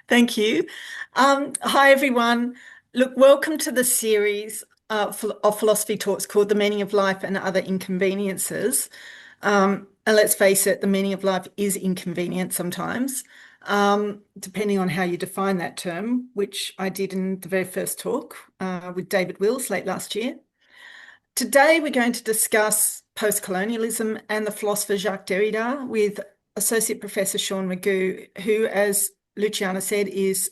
Thank you. Hi, everyone. Look, welcome to the series of philosophy talks called The Meaning of Life and Other Inconveniences. And let's face it, the meaning of life is inconvenient sometimes, depending on how you define that term, which I did in the very first talk with David Wills late last year. Today, we're going to discuss post-colonialism and the philosopher Jacques Derrida with Associate Professor Sean Meighoo, who, as Luciana said, is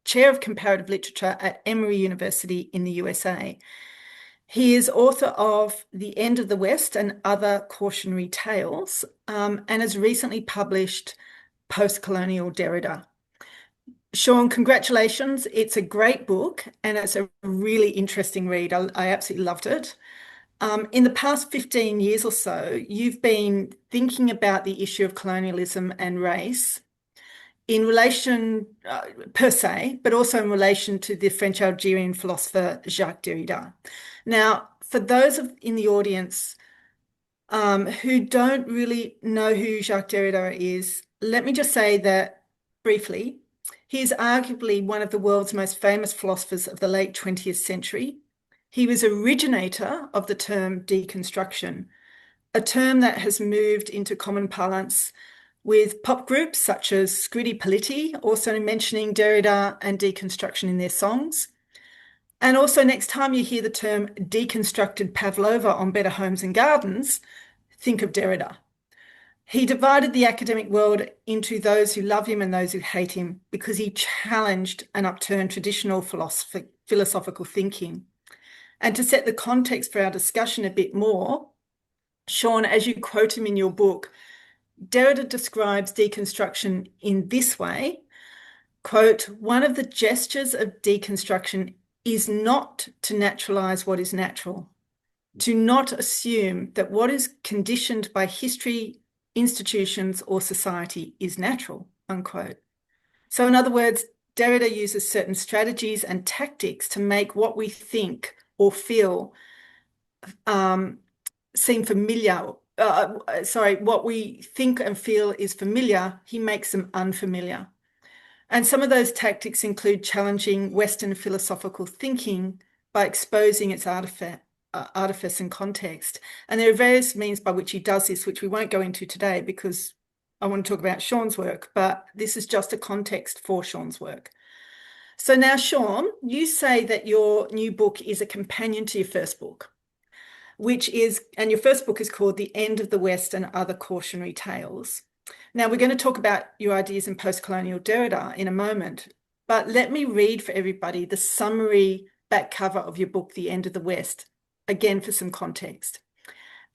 Chair of Comparative Literature at Emory University in the USA. He is author of The End of the West and Other Cautionary Tales, and has recently published Post-Colonial Derrida. Sean, congratulations. It's a great book and it's a really interesting read. I absolutely loved it. In the past 15 years or so, you've been thinking about the issue of colonialism and race in relation, per se, but also in relation to the French Algerian philosopher Jacques Derrida. Now, for those in the audience who don't really know who Jacques Derrida is, let me just say that briefly, he is arguably one of the world's most famous philosophers of the late 20th century. He was originator of the term deconstruction, a term that has moved into common parlance with pop groups such as Scritti Politti, also mentioning Derrida and deconstruction in their songs. And also next time you hear the term deconstructed Pavlova on Better Homes and Gardens, think of Derrida. He divided the academic world into those who love him and those who hate him because he challenged and upturned traditional philosophical thinking. And to set the context for our discussion a bit more, Sean, as you quote him in your book, Derrida describes deconstruction in this way, quote, "One of the gestures of deconstruction is not to naturalize what is natural, to not assume that what is conditioned by history, institutions, or society is natural," unquote. So in other words, Derrida uses certain strategies and tactics to make what we think or feel seem familiar. What we think and feel is familiar, he makes them unfamiliar. And some of those tactics include challenging Western philosophical thinking by exposing its artifice and context. And there are various means by which he does this, which we won't go into today because I want to talk about Sean's work, but this is just a context for Sean's work. So now, Sean, you say that your new book is a companion to your first book, and your first book is called The End of the West and Other Cautionary Tales. Now, we're going to talk about your ideas in post-colonial Derrida in a moment, but let me read for everybody the summary back cover of your book, The End of the West, again for some context.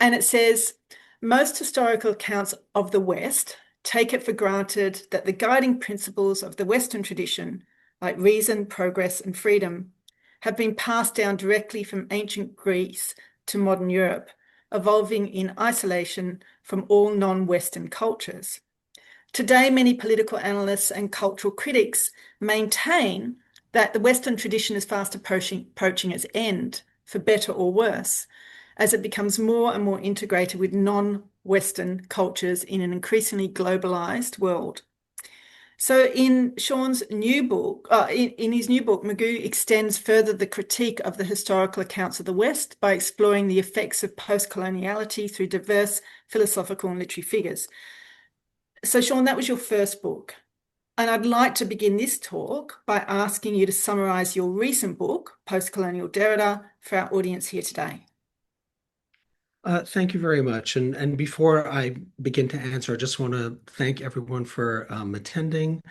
And it says, most historical accounts of the West take it for granted that the guiding principles of the Western tradition, like reason, progress, and freedom, have been passed down directly from ancient Greece to modern Europe, evolving in isolation from all non-Western cultures. Today, many political analysts and cultural critics maintain that the Western tradition is fast approaching its end, for better or worse, as it becomes more and more integrated with non-Western cultures in an increasingly globalized world. So in Sean's new book, in his new book, Meighoo extends further the critique of the historical accounts of the West by exploring the effects of post-coloniality through diverse philosophical and literary figures. So Sean, that was your first book. And I'd like to begin this talk by asking you to summarize your recent book, Post-Colonial Derrida, for our audience here today. Thank you very much. And before I begin to answer, I just want to thank everyone for attending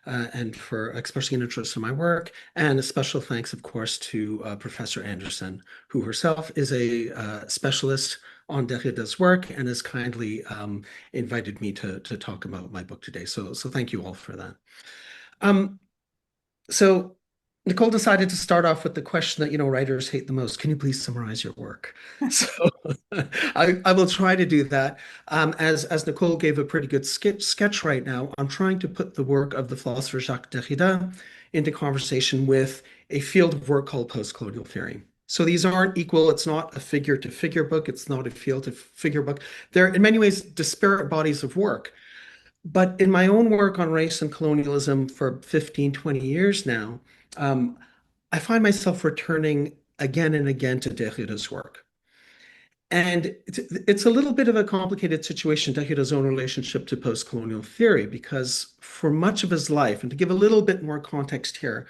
and for expressing an interest in my work. And a special thanks, of course, to Professor Anderson, who herself is a specialist on Derrida's work and has kindly invited me to talk about my book today. So thank you all for that. So Nicole decided to start off with the question that, writers hate the most. Can you please summarize your work? So I will try to do that. As Nicole gave a pretty good sketch right now, I'm trying to put the work of the philosopher Jacques Derrida into conversation with a field of work called post-colonial theory. So these aren't equal. It's not a figure-to-figure book. It's not a field-to-figure book. They're in many ways disparate bodies of work. But in my own work on race and colonialism for 15, 20 years now, um, I find myself returning again and again to Derrida's work. And it's a little bit of a complicated situation, Derrida's own relationship to post-colonial theory, because for much of his life, and to give a little bit more context here,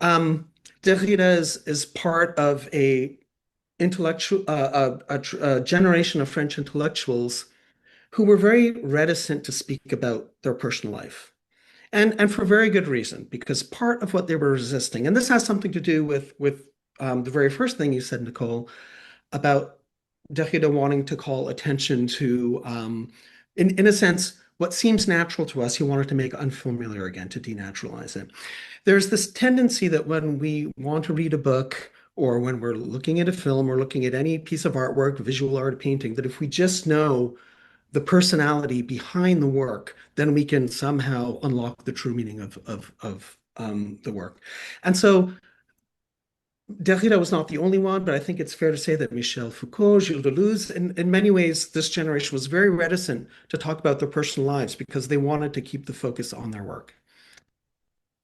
um, Derrida is part of a intellectual a generation of French intellectuals who were very reticent to speak about their personal life. And for very good reason, because part of what they were resisting, and this has something to do with the very first thing you said, Nicole, about Derrida wanting to call attention to, in a sense, what seems natural to us, he wanted to make unfamiliar again, to denaturalize it. There's this tendency that when we want to read a book, or when we're looking at a film or looking at any piece of artwork, visual art, painting, that if we just know the personality behind the work, then we can somehow unlock the true meaning of the work. And so Derrida was not the only one, but I think it's fair to say that Michel Foucault, Gilles Deleuze, in many ways, this generation was very reticent to talk about their personal lives because they wanted to keep the focus on their work.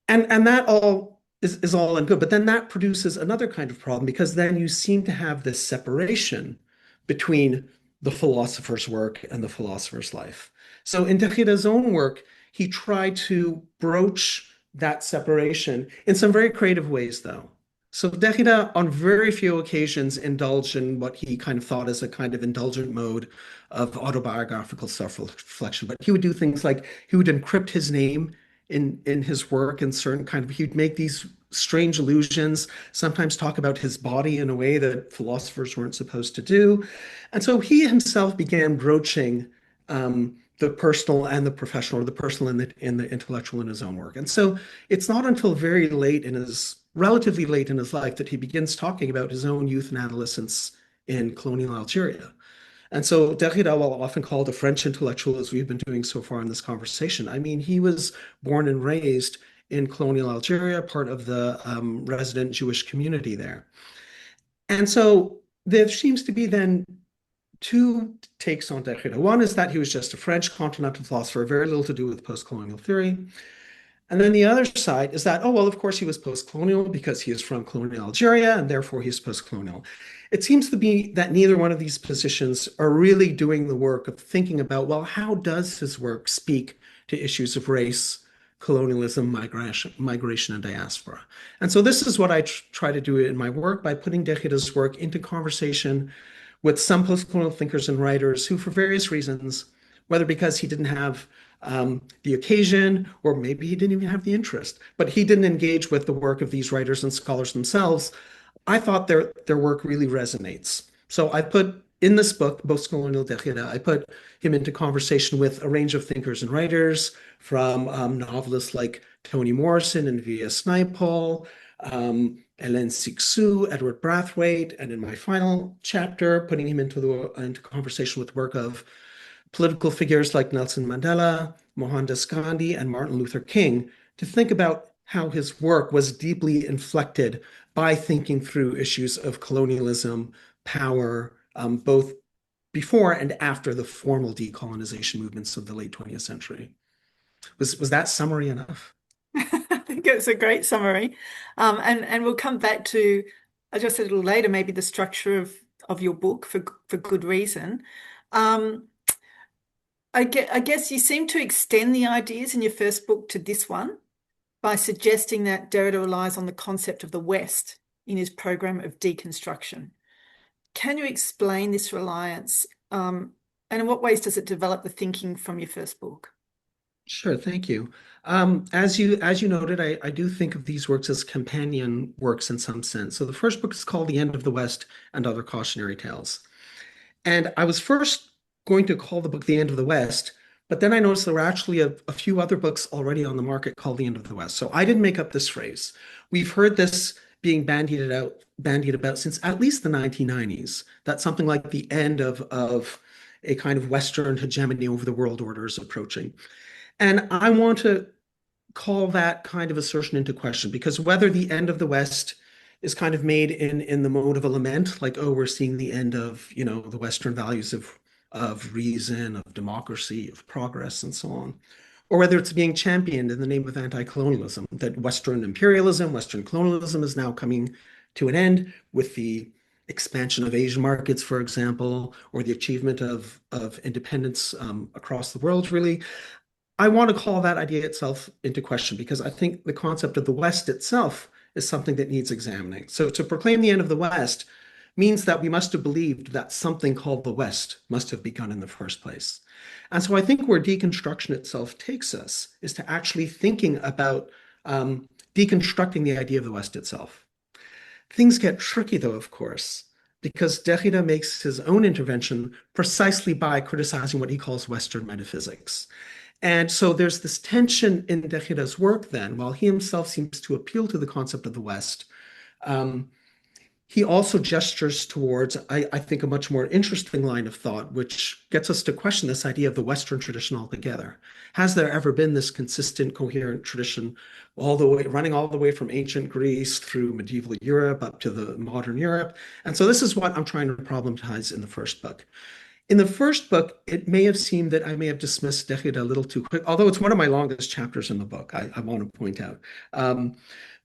And that all is all and good, but then that produces another kind of problem because then you seem to have this separation between the philosopher's work and the philosopher's life. So in Derrida's own work, he tried to broach that separation in some very creative ways, though. So Derrida, on very few occasions, indulged in what he kind of thought as a kind of indulgent mode of autobiographical self-reflection. But he would do things like he would encrypt his name in his work and certain kind of he'd make these strange allusions, sometimes talk about his body in a way that philosophers weren't supposed to do. And so he himself began broaching the personal and the professional, or the personal and the intellectual in his own work. And so it's not until very late in his relatively late in his life that he begins talking about his own youth and adolescence in colonial Algeria. And so Derrida, while often called a French intellectual, as we've been doing so far in this conversation, I mean, he was born and raised in colonial Algeria, part of the resident Jewish community there. And so there seems to be then two takes on Derrida. One is that he was just a French continental philosopher, very little to do with post-colonial theory. And then the other side is that, oh, well, of course he was post-colonial because he is from colonial Algeria and therefore he's post-colonial. It seems to be that neither one of these positions are really doing the work of thinking about, well, how does his work speak to issues of race, colonialism, migration, and diaspora? And so this is what I try to do in my work by putting Derrida's work into conversation with some post-colonial thinkers and writers who, for various reasons, whether because he didn't have the occasion, or maybe he didn't even have the interest, but he didn't engage with the work of these writers and scholars themselves. I thought their work really resonates. So I put in this book, Post-Colonial Derrida, I put him into conversation with a range of thinkers and writers, from novelists like Toni Morrison and V.S. Naipaul, Hélène Cixous, Edward Brathwaite, and in my final chapter, putting him into conversation with work of political figures like Nelson Mandela, Mohandas Gandhi, and Martin Luther King, to think about how his work was deeply inflected by thinking through issues of colonialism, power, both before and after the formal decolonization movements of the late 20th century. Was that summary enough? I think it's a great summary. And we'll come back to just a little later, maybe the structure of your book for good reason. Um, I guess you seem to extend the ideas in your first book to this one by suggesting that Derrida relies on the concept of the West in his program of deconstruction. Can you explain this reliance? And in what ways does it develop the thinking from your first book? Sure, thank you. As you noted, I do think of these works as companion works in some sense. So the first book is called The End of the West and Other Cautionary Tales. And I was first going to call the book The End of the West, but then I noticed there were actually a few other books already on the market called The End of the West. So I didn't make up this phrase. We've heard this being bandied about since at least the 1990s. That something like the end of a kind of Western hegemony over the world order is approaching. And I want to call that kind of assertion into question because whether the end of the West is kind of made in the mode of a lament, like, oh, we're seeing the end of, the Western values of reason, of democracy, of progress, and so on. Or whether it's being championed in the name of anti-colonialism, that Western imperialism, Western colonialism is now coming to an end with the expansion of Asian markets, for example, or the achievement of independence across the world, really. I want to call that idea itself into question because I think the concept of the West itself is something that needs examining. So to proclaim the end of the West means that we must have believed that something called the West must have begun in the first place. And so I think where deconstruction itself takes us is to actually thinking about deconstructing the idea of the West itself. Things get tricky, though, of course, because Derrida makes his own intervention precisely by criticizing what he calls Western metaphysics. And so there's this tension in Derrida's work then, while he himself seems to appeal to the concept of the West, um, he also gestures towards, I think, a much more interesting line of thought, which gets us to question this idea of the Western tradition altogether. Has there ever been this consistent, coherent tradition all the way, running all the way from ancient Greece through medieval Europe up to the modern Europe? And so this is what I'm trying to problematize in the first book. In the first book, it may have seemed that I may have dismissed Derrida a little too quick, although it's one of my longest chapters in the book, I want to point out.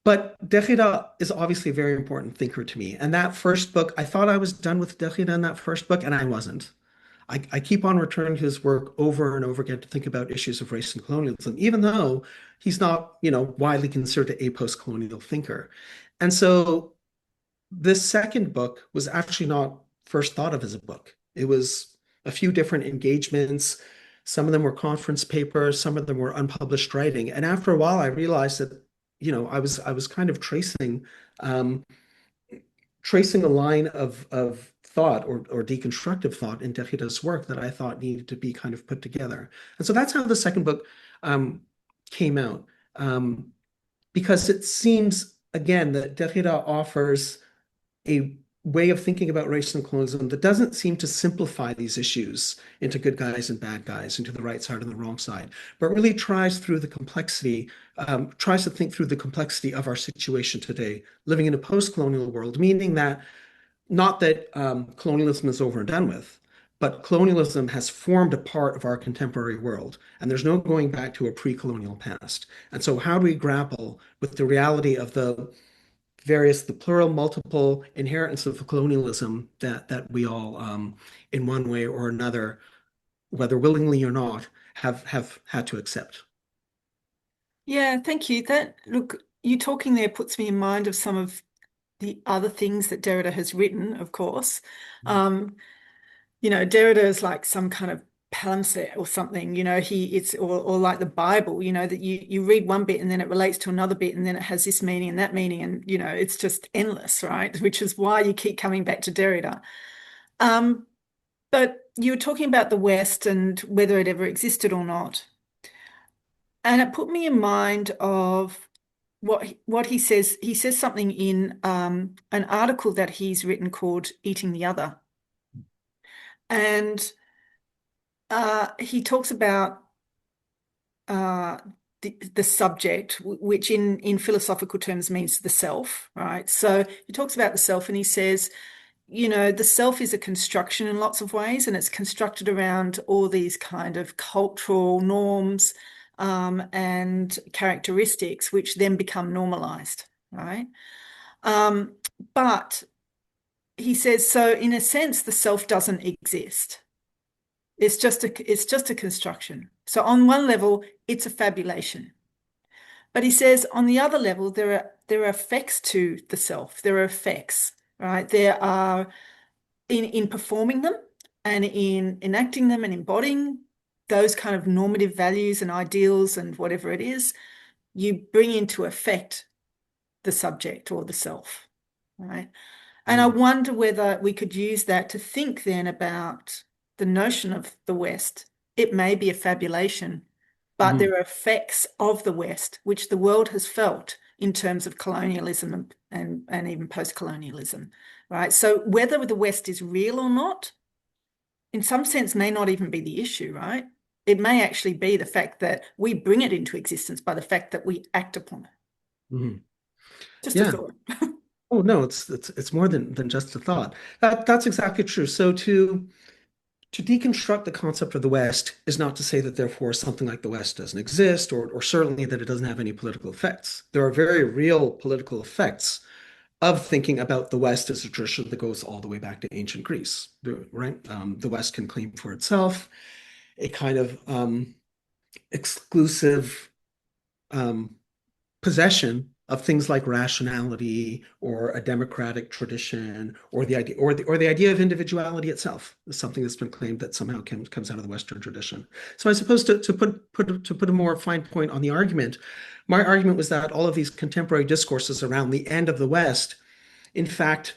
But Derrida is obviously a very important thinker to me. And that first book, I thought I was done with Derrida in that first book, and I wasn't. I keep on returning to his work over and over again to think about issues of race and colonialism, even though he's not, widely considered a post-colonial thinker. And so this second book was actually not first thought of as a book. It was a few different engagements. Some of them were conference papers, some of them were unpublished writing. And after a while, I realized that, I was kind of um, tracing a line of thought or deconstructive thought in Derrida's work that I thought needed to be kind of put together. And so that's how the second book came out. Because it seems, again, that Derrida offers a way of thinking about race and colonialism that doesn't seem to simplify these issues into good guys and bad guys, into the right side and the wrong side, but really tries to think through the complexity of our situation today, living in a post-colonial world, meaning that not that colonialism is over and done with, but colonialism has formed a part of our contemporary world, and there's no going back to a pre-colonial past. And so how do we grapple with the reality of the plural, multiple inheritance of colonialism that we all, in one way or another, whether willingly or not, have had to accept. Yeah, thank you. Look, you talking there puts me in mind of some of the other things that Derrida has written, of course. Um, Derrida is like some kind of palimpsest or something, or like the Bible, that you read one bit and then it relates to another bit and then it has this meaning and that meaning, and it's just endless, right? Which is why you keep coming back to Derrida. Um, but you were talking about the West and whether it ever existed or not. And it put me in mind of what he says. He says something in an article that he's written called Eating the Other. And he talks about uh, the subject, which in philosophical terms means the self, right? So he talks about the self and he says, the self is a construction in lots of ways, and it's constructed around all these kind of cultural norms and characteristics, which then become normalized, right? Um, but he says, so in a sense, the self doesn't exist. It's just a construction. So on one level, it's a fabulation. But he says on the other level, there are effects to the self. There are effects, right? There are in performing them and in enacting them and embodying those kind of normative values and ideals and whatever it is, you bring into effect the subject or the self, right? And I Mm. wonder whether we could use that to think then about the notion of the West. It may be a fabulation, but Mhm. there are effects of the West which the world has felt in terms of colonialism and even post-colonialism, right? So whether the West is real or not, in some sense, may not even be the issue, right? It may actually be the fact that we bring it into existence by the fact that we act upon it. Mhm. Just a Yeah. thought. Oh no, it's more than just a thought. That's exactly true. So to to deconstruct the concept of the West is not to say that therefore something like the West doesn't exist, or certainly that it doesn't have any political effects. There are very real political effects of thinking about the West as a tradition that goes all the way back to ancient Greece, right? The West can claim for itself a kind of exclusive um, possession of things like rationality or a democratic tradition or the idea of individuality itself is something that's been claimed that somehow comes out of the Western tradition. So I suppose to put a more fine point on the argument, my argument was that all of these contemporary discourses around the end of the West, in fact,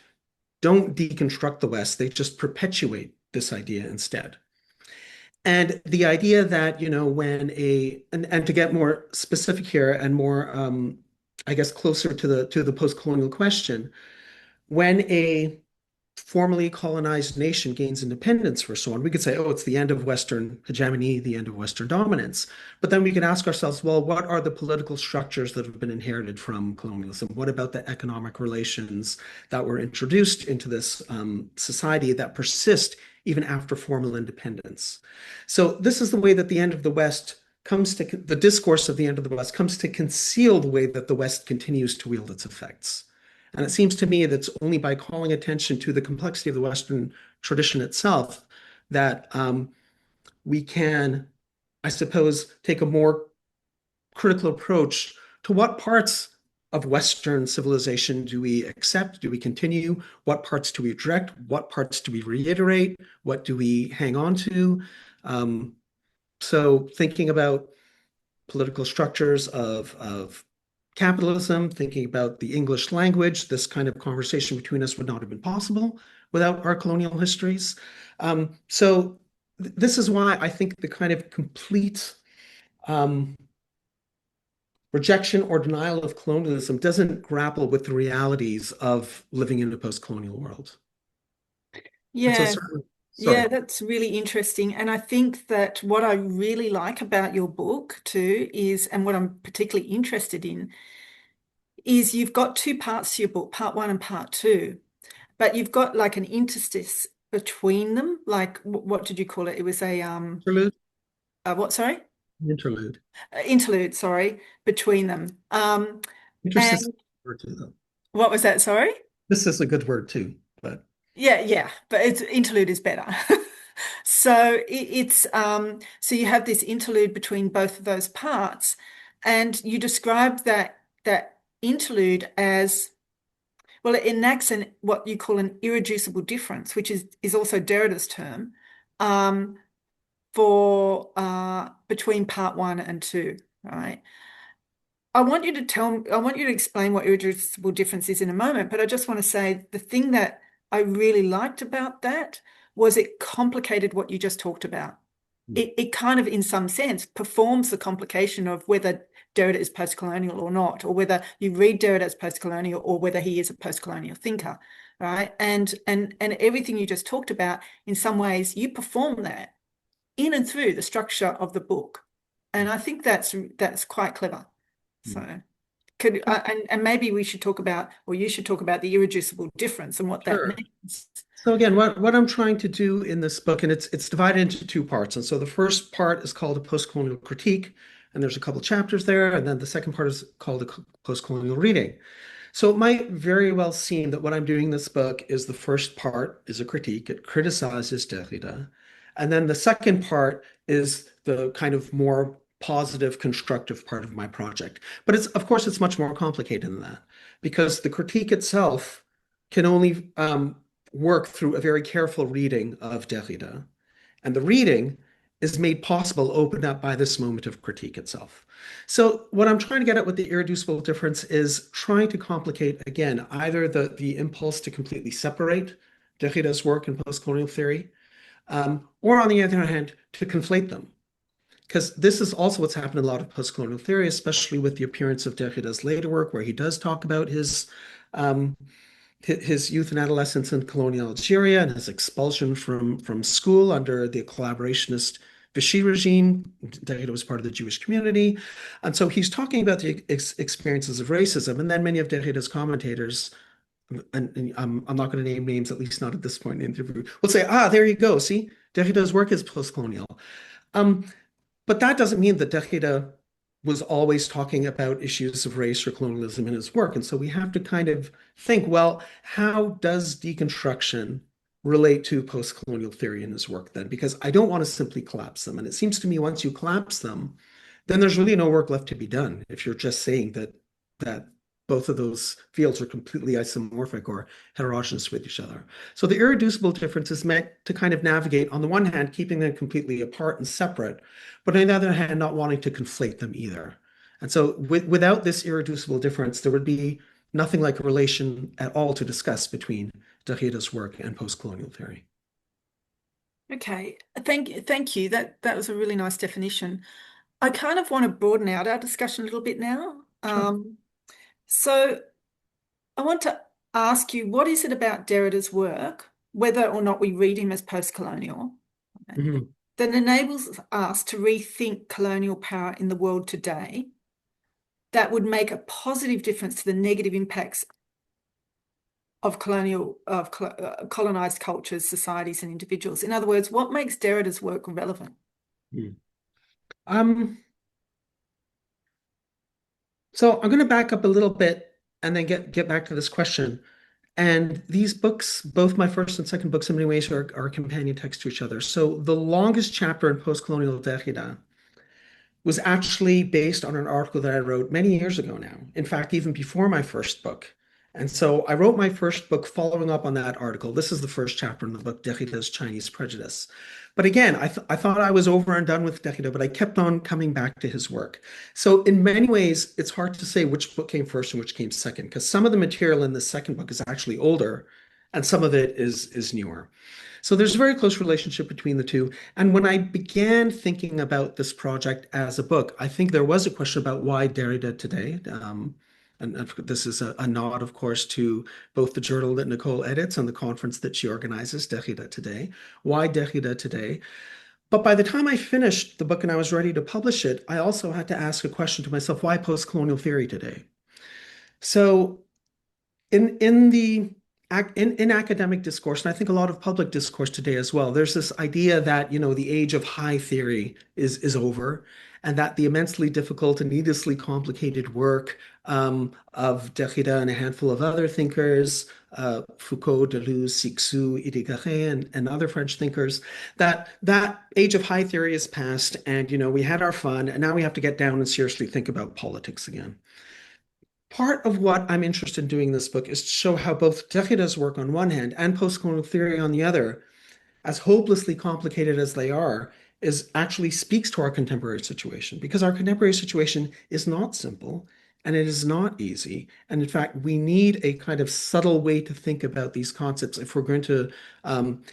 don't deconstruct the West, they just perpetuate this idea instead. And the idea that, and to get more specific here and more, I guess, closer to the post-colonial question, when a formerly colonized nation gains independence or so on, we could say, oh, it's the end of Western hegemony, the end of Western dominance. But then we could ask ourselves, well, what are the political structures that have been inherited from colonialism? What about the economic relations that were introduced into this society that persist even after formal independence? So this is the way that the end of the West comes to, the discourse of the end of the West comes to conceal the way that the West continues to wield its effects. And it seems to me that it's only by calling attention to the complexity of the Western tradition itself that we can, I suppose, take a more critical approach to what parts of Western civilization do we accept? Do we continue? What parts do we reject? What parts do we reiterate? What do we hang on to? Um, so thinking about political structures of capitalism, thinking about the English language, this kind of conversation between us would not have been possible without our colonial histories. So this is why I think the kind of complete um, rejection or denial of colonialism doesn't grapple with the realities of living in a post-colonial world. And so Yeah, certainly, yeah, sorry, that's really interesting. And I think that what I really like about your book too is, and what I'm particularly interested in, is you've got two parts to your book, part one and part two, but you've got like an interstice between them. Like, what did you call it? It was interlude, what, sorry? interlude. Interlude, sorry, between them. Interest And word too, though. what was that? Sorry? This is a good word too, but Yeah, but it's interlude is better. So so you have this interlude between both of those parts, and you describe that interlude as, well, it enacts what you call an irreducible difference, which is also Derrida's term, um, for between part one and two, right? I want you to explain what irreducible difference is in a moment, but I just want to say the thing that I really liked about that was it complicated what you just talked about. It kind of, in some sense, performs the complication of whether Derrida is post-colonial or not, or whether you read Derrida as post-colonial or whether he is a post-colonial thinker, right? And everything you just talked about, in some ways, you perform that in and through the structure of the book. And I think that's quite clever. So and maybe we should talk about, or you should talk about the irreducible difference and what that sure. means. So again, what I'm trying to do in this book, and it's divided into two parts. And so the first part is called a post-colonial critique, and there's a couple chapters there, and then the second part is called a post-colonial reading. So it might very well seem that what I'm doing in this book is the first part is a critique. It criticizes Derrida. And then the second part is the kind of more positive, constructive part of my project. But of course, it's much more complicated than that because the critique itself can only work through a very careful reading of Derrida. And the reading is made possible, opened up by this moment of critique itself. So what I'm trying to get at with the irreducible difference is trying to complicate, again, either the impulse to completely separate Derrida's work in post-colonial theory, or on the other hand, to conflate them. Because this is also what's happened in a lot of post-colonial theory, especially with the appearance of Derrida's later work, where he does talk about um, his youth and adolescence in colonial Algeria and his expulsion from school under the collaborationist Vichy regime. Derrida was part of the Jewish community. And so he's talking about the experiences of racism. And then many of Derrida's commentators and I'm not going to name names, at least not at this point in the interview, will say, ah, there you go. See, Derrida's work is post-colonial. Um, but that doesn't mean that Derrida was always talking about issues of race or colonialism in his work. And so we have to kind of think, well, how does deconstruction relate to post-colonial theory in his work then? Because I don't want to simply collapse them. And it seems to me once you collapse them, then there's really no work left to be done if you're just saying that both of those fields are completely isomorphic or heterogeneous with each other. So the irreducible difference is meant to kind of navigate, on the one hand, keeping them completely apart and separate, but on the other hand, not wanting to conflate them either. And so without this irreducible difference, there would be nothing like a relation at all to discuss between Derrida's work and post-colonial theory. Okay, thank you. That was a really nice definition. I kind of want to broaden out our discussion a little bit now. Sure. So I want to ask you, what is it about Derrida's work, whether or not we read him as post-colonial, okay, Mhm. that enables us to rethink colonial power in the world today that would make a positive difference to the negative impacts of colonized cultures, societies, and individuals? In other words, what makes Derrida's work relevant? Mhm. Um, so I'm going to back up a little bit and then get back to this question. And these books, both my first and second books, in many ways are companion texts to each other. So the longest chapter in post-colonial Derrida was actually based on an article that I wrote many years ago now. In fact, even before my first book. And so I wrote my first book following up on that article. This is the first chapter in the book, Derrida's Chinese Prejudice. But again, I thought I was over and done with Derrida, but I kept on coming back to his work. So in many ways, it's hard to say which book came first and which came second, because some of the material in the second book is actually older, and some of it is newer. So there's a very close relationship between the two. And when I began thinking about this project as a book, I think there was a question about why Derrida today. And this is a nod, of course, to both the journal that Nicole edits and the conference that she organizes, Derrida Today. Why Derrida today? But by the time I finished the book and I was ready to publish it, I also had to ask a question to myself, why post-colonial theory today? So in the in academic discourse, and I think a lot of public discourse today as well, there's this idea that, the age of high theory is over, and that the immensely difficult and needlessly complicated work of Derrida and a handful of other thinkers, Foucault, Deleuze, Cixous, Irigaray, and other French thinkers, that age of high theory is past, and we had our fun, and now we have to get down and seriously think about politics again. Part of what I'm interested in doing in this book is to show how both Derrida's work on one hand and postcolonial theory on the other, as hopelessly complicated as they are, is actually speaks to our contemporary situation, because our contemporary situation is not simple and it is not easy. And in fact, we need a kind of subtle way to think about these concepts if we're going to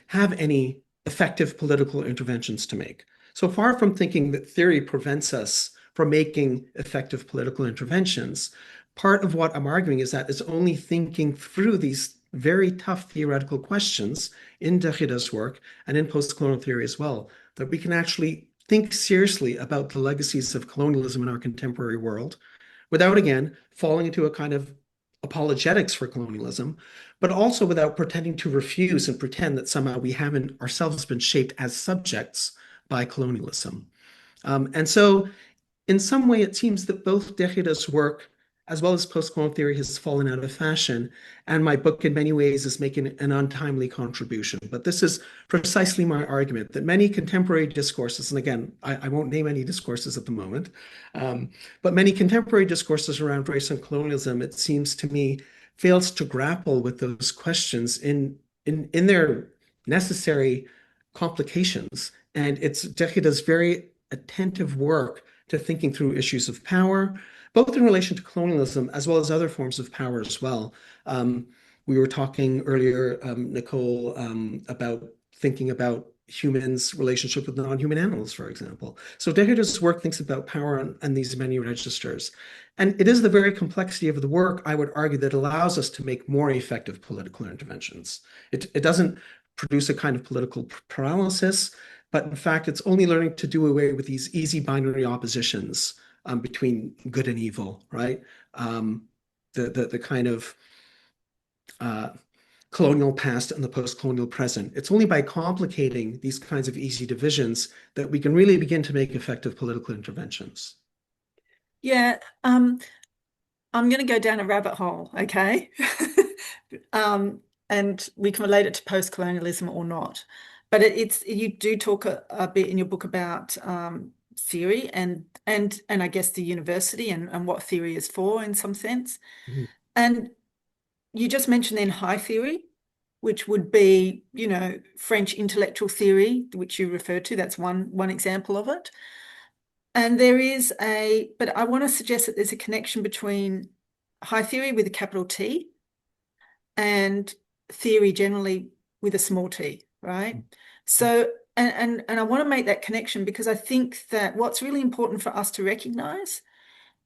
have any effective political interventions to make. So far from thinking that theory prevents us from making effective political interventions, part of what I'm arguing is that it's only thinking through these very tough theoretical questions in Derrida's work and in postcolonial theory as well, that we can actually think seriously about the legacies of colonialism in our contemporary world without, again, falling into a kind of apologetics for colonialism, but also without pretending to refuse and pretend that somehow we haven't ourselves been shaped as subjects by colonialism. And so in some way, it seems that both Derrida's work as well as postcolonial theory has fallen out of fashion, and my book in many ways is making an untimely contribution. But this is precisely my argument, that many contemporary discourses, and again, I won't name any discourses at the moment, but many contemporary discourses around race and colonialism, it seems to me, fails to grapple with those questions in their necessary complications. And it's Derrida's very attentive work to thinking through issues of power, both in relation to colonialism as well as other forms of power as well. We were talking earlier, Nicole, about thinking about humans' relationship with non-human animals, for example. So Derrida's work thinks about power on these many registers. And it is the very complexity of the work, I would argue, that allows us to make more effective political interventions. It doesn't produce a kind of political paralysis, but in fact, it's only learning to do away with these easy binary oppositions between good and evil, right? The kind of uh, colonial past and the post-colonial present. It's only by complicating these kinds of easy divisions that we can really begin to make effective political interventions. Yeah, I'm going to go down a rabbit hole, okay? And we can relate it to post-colonialism or not. But it's you do talk a bit in your book about theory and I guess the university and what theory is for in some sense. Mhm. And you just mentioned then high theory, which would be, French intellectual theory, which you referred to. That's one example of it. And but I want to suggest that there's a connection between high theory with a capital T and theory generally with a small t, right? So, and I want to make that connection because I think that what's really important for us to recognize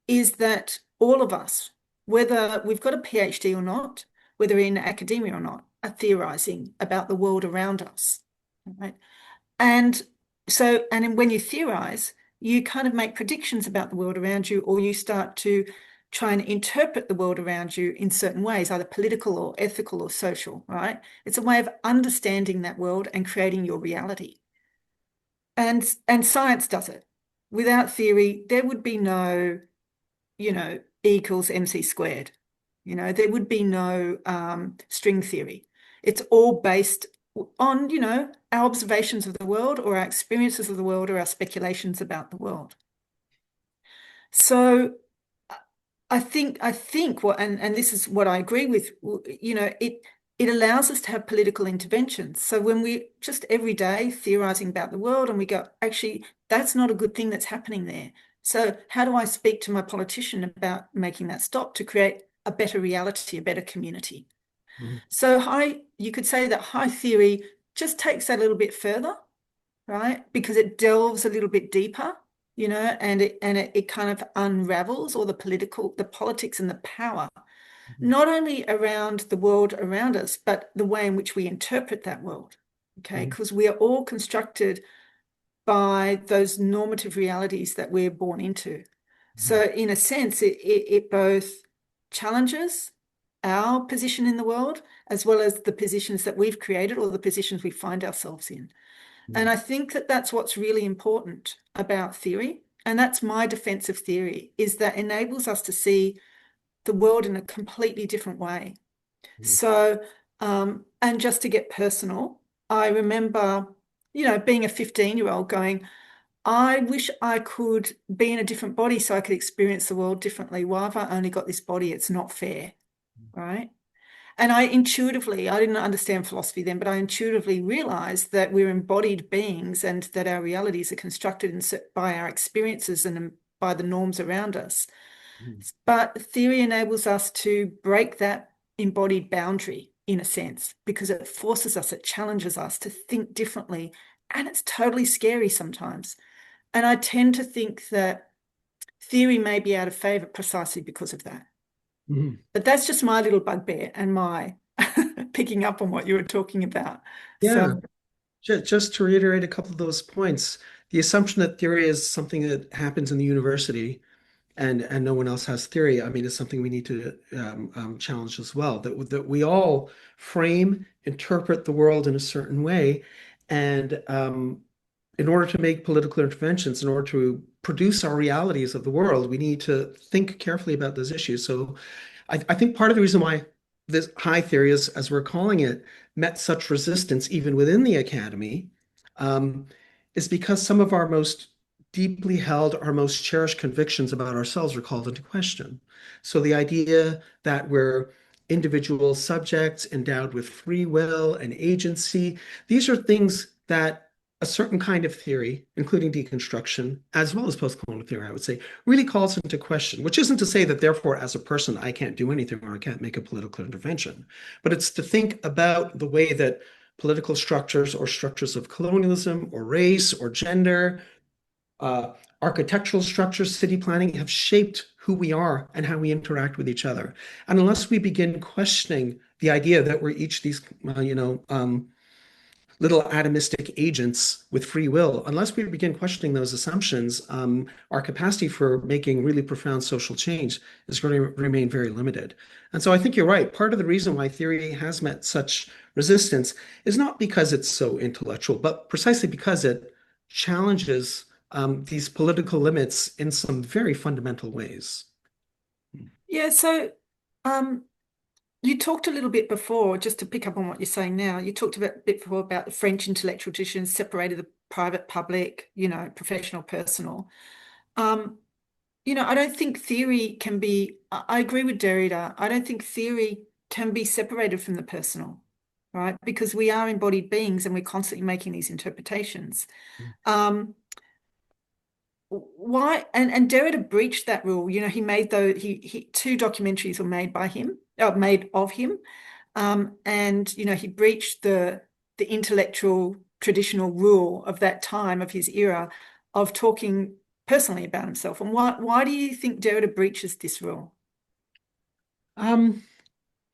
is that all of us, whether we've got a PhD or not, whether in academia or not, are theorizing about the world around us, right? And and then when you theorize, you kind of make predictions about the world around you, or you start to try and interpret the world around you in certain ways, either political or ethical or social, right? It's a way of understanding that world and creating your reality. And science does it. Without theory, there would be no, E equals MC squared. There would be no string theory. It's all based on, our observations of the world or our experiences of the world or our speculations about the world. So I think what, and this is what I agree with, it allows us to have political interventions. So when we just every day theorizing about the world and we go, actually, that's not a good thing that's happening there. So how do I speak to my politician about making that stop to create a better reality, a better community? Mhm. So you could say that high theory just takes that a little bit further, right? Because it delves a little bit deeper, and it kind of unravels all the politics and the power, Mhm. not only around the world around us, but the way in which we interpret that world. Okay, Mhm. because we are all constructed by those normative realities that we're born into. So, Mhm. in a sense, it both challenges our position in the world as well as the positions that we've created or the positions we find ourselves in. And Mhm. I think that that's what's really important about theory. And that's my defense of theory, is that enables us to see the world in a completely different way. Mhm. So, and just to get personal, I remember, being a 15-year-old going, I wish I could be in a different body so I could experience the world differently. Why have I only got this body? It's not fair, right? And I didn't understand philosophy then, but I intuitively realized that we're embodied beings and that our realities are constructed by our experiences and by the norms around us. Mhm. But theory enables us to break that embodied boundary in a sense because it forces us, it challenges us to think differently. And it's totally scary sometimes. And I tend to think that theory may be out of favor precisely because of that. Mhm. But that's just my little bugbear and my picking up on what you were talking about. Yeah, So, just to reiterate a couple of those points, the assumption that theory is something that happens in the university and no one else has theory, I mean, it's something we need to challenge as well. That we all frame, interpret the world in a certain way, and in order to make political interventions, in order to produce our realities of the world, we need to think carefully about those issues. So I think part of the reason why this high theory, as we're calling it, met such resistance even within the academy, um, is because some of our most deeply held, our most cherished convictions about ourselves are called into question. So the idea that we're individual subjects endowed with free will and agency, these are things that a certain kind of theory, including deconstruction, as well as post-colonial theory, I would say, really calls into question, which isn't to say that therefore, as a person, I can't do anything or I can't make a political intervention, but it's to think about the way that political structures or structures of colonialism or race or gender, uh, architectural structures, city planning have shaped who we are and how we interact with each other. And unless we begin questioning the idea that we're each these, little atomistic agents with free will, unless we begin questioning those assumptions, our capacity for making really profound social change is going to remain very limited. And so I think you're right. Part of the reason why theory has met such resistance is not because it's so intellectual, but precisely because it challenges these political limits in some very fundamental ways. Yeah, so um, you talked a little bit before, just to pick up on what you're saying now, you talked a bit before about the French intellectual tradition separated the private, public, professional, personal. Um, I don't think theory can be, I agree with Derrida. I don't think theory can be separated from the personal, right? Because we are embodied beings and we're constantly making these interpretations. Um, why and Derrida breached that rule. He made though he two documentaries were made by him, made of him, and he breached the intellectual traditional rule of that time of his era of talking personally about himself. And why do you think Derrida breaches this rule? Um,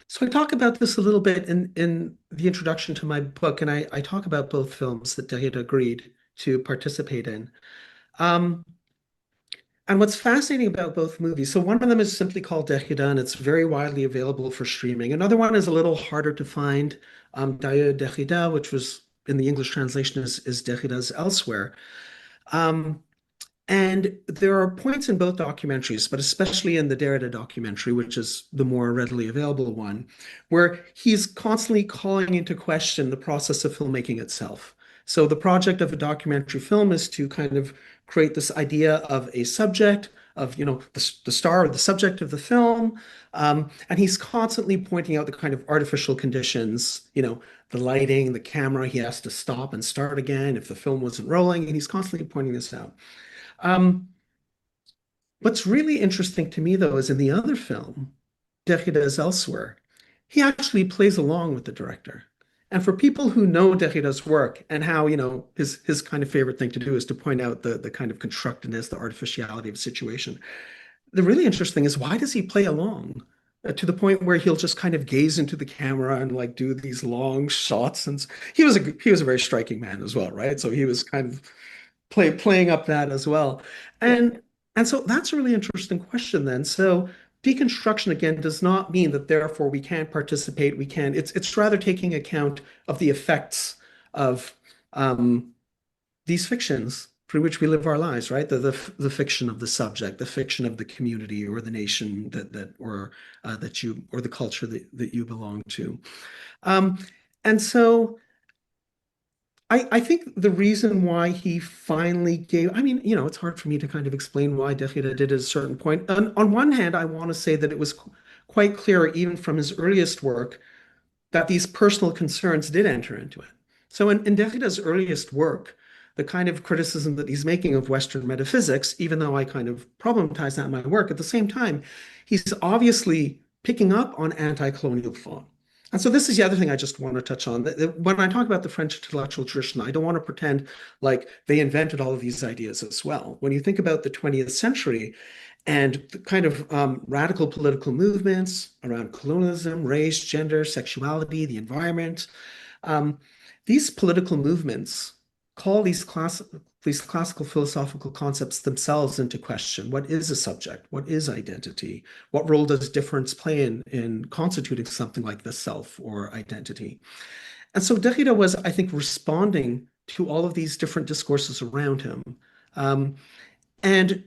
so I talk about this a little bit in the introduction to my book, and I talk about both films that Derrida agreed to participate in. Um, and what's fascinating about both movies, so one of them is simply called Derrida, and it's very widely available for streaming. Another one is a little harder to find, D'ailleurs Derrida, which was in the English translation is Derrida's Elsewhere. Um, And there are points in both documentaries, but especially in the Derrida documentary, which is the more readily available one, where he's constantly calling into question the process of filmmaking itself. So the project of a documentary film is to kind of create this idea of a subject, of, the star or the subject of the film. And he's constantly pointing out the kind of artificial conditions, the lighting, the camera. He has to stop and start again if the film wasn't rolling. And he's constantly pointing this out. Um, what's really interesting to me, though, is in the other film, Derrida's Elsewhere, he actually plays along with the director. And for people who know Derrida's work and how, his kind of favorite thing to do is to point out the kind of constructedness, the artificiality of a situation. The really interesting is why does he play along? To the point where he'll just kind of gaze into the camera and like do these long shots. And he was a very striking man as well, right? So he was kind of playing up that as well. Yeah. And so that's a really interesting question then. So deconstruction again does not mean that therefore we can't participate, we can it's rather taking account of the effects of these fictions through which we live our lives, right? The fiction of the subject, the fiction of the community or the nation that you or the culture that you belong to. Um, and so I think the reason why he finally gave, I mean, it's hard for me to kind of explain why Derrida did at a certain point. On one hand, I want to say that it was quite clear, even from his earliest work, that these personal concerns did enter into it. So in Derrida's earliest work, the kind of criticism that he's making of Western metaphysics, even though I kind of problematize that in my work, at the same time, he's obviously picking up on anti-colonial thought. And so this is the other thing I just want to touch on. When I talk about the French intellectual tradition, I don't want to pretend like they invented all of these ideas as well. When you think about the 20th century and the kind of radical political movements around colonialism, race, gender, sexuality, the environment, um, these political movements call these classical philosophical concepts themselves into question. What is a subject? What is identity? What role does difference play in constituting something like the self or identity? And so Derrida was, I think, responding to all of these different discourses around him. Um, and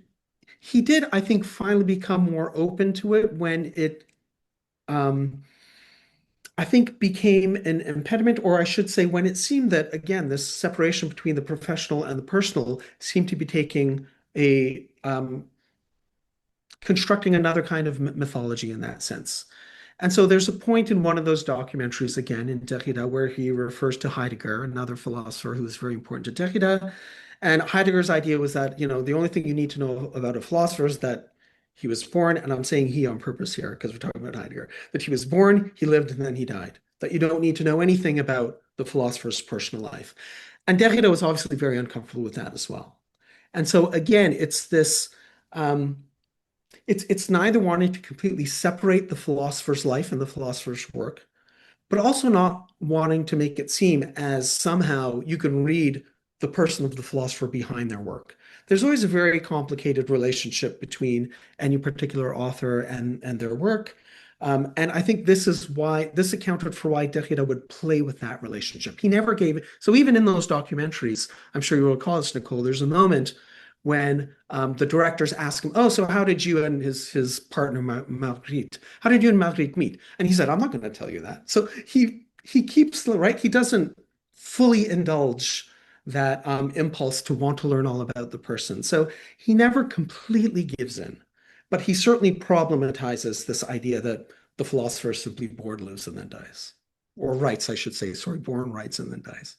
he did, I think, finally become more open to it when it um, I think became an impediment, or I should say, when it seemed that, again, this separation between the professional and the personal seemed to be taking constructing another kind of mythology in that sense. And so there's a point in one of those documentaries, again, in Derrida, where he refers to Heidegger, another philosopher who is very important to Derrida. And Heidegger's idea was that, the only thing you need to know about a philosopher is that he was born, and I'm saying he on purpose here because we're talking about Heidegger, that he was born, he lived, and then he died. That you don't need to know anything about the philosopher's personal life. And Derrida was obviously very uncomfortable with that as well. And so again, it's this um, it's neither wanting to completely separate the philosopher's life and the philosopher's work, but also not wanting to make it seem as somehow you can read the person of the philosopher behind their work. There's always a very complicated relationship between any particular author and their work. And I think this accounted for why Derrida would play with that relationship. He never gave, so even in those documentaries, I'm sure you will recall this, Nicole, there's a moment when the directors ask him, "Oh, so how did you and his partner Marguerite? How did you and Marguerite meet?" And he said, "I'm not going to tell you that." So he keeps the right. He doesn't fully indulge that impulse to want to learn all about the person. So he never completely gives in, but he certainly problematizes this idea that the philosopher is simply born, lives, and then dies, or writes, I should say. Sorry, born, writes, and then dies.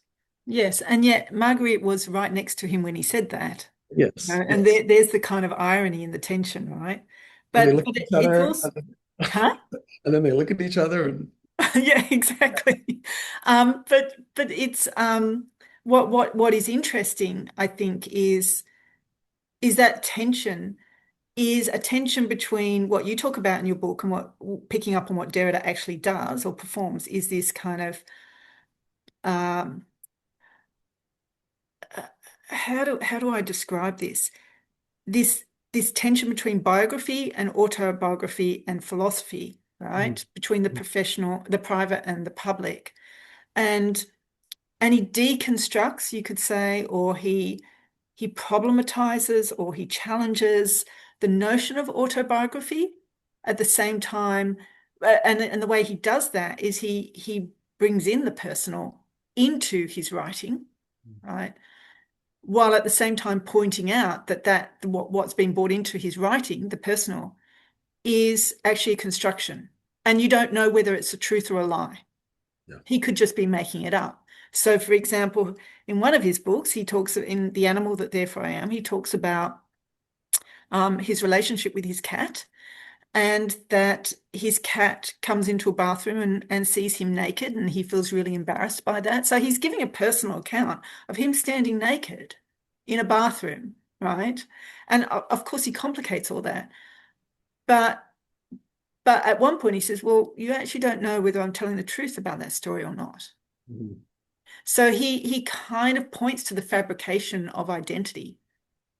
Yes, and yet Marguerite was right next to him when he said that. Yes, And yes. there's the kind of irony and the tension, right? And they But look but at each it's other, also, huh? and then they look at each other, and Yeah, exactly. But it's what is interesting, I think, is that tension is a tension between what you talk about in your book and what picking up on what Derrida actually does or performs is this kind of um, uh, how do I describe this? This this tension between biography and autobiography and philosophy, Mhm, right? Between the mhm, professional, the private, and the public. And and he deconstructs, you could say, or he problematizes or he challenges the notion of autobiography at the same time. And the way he does that is he brings in the personal into his writing, right? While at the same time pointing out that what's been brought into his writing, the personal, is actually a construction. And you don't know whether it's a truth or a lie. yeah. He could just be making it up. So, for example, in one of his books, he talks in The Animal That Therefore I Am, he talks about his relationship with his cat and that his cat comes into a bathroom and sees him naked and he feels really embarrassed by that. So he's giving a personal account of him standing naked in a bathroom, right? And of course, he complicates all that. But but at one point he says, well, you actually don't know whether I'm telling the truth about that story or not. Mhm, So he kind of points to the fabrication of identity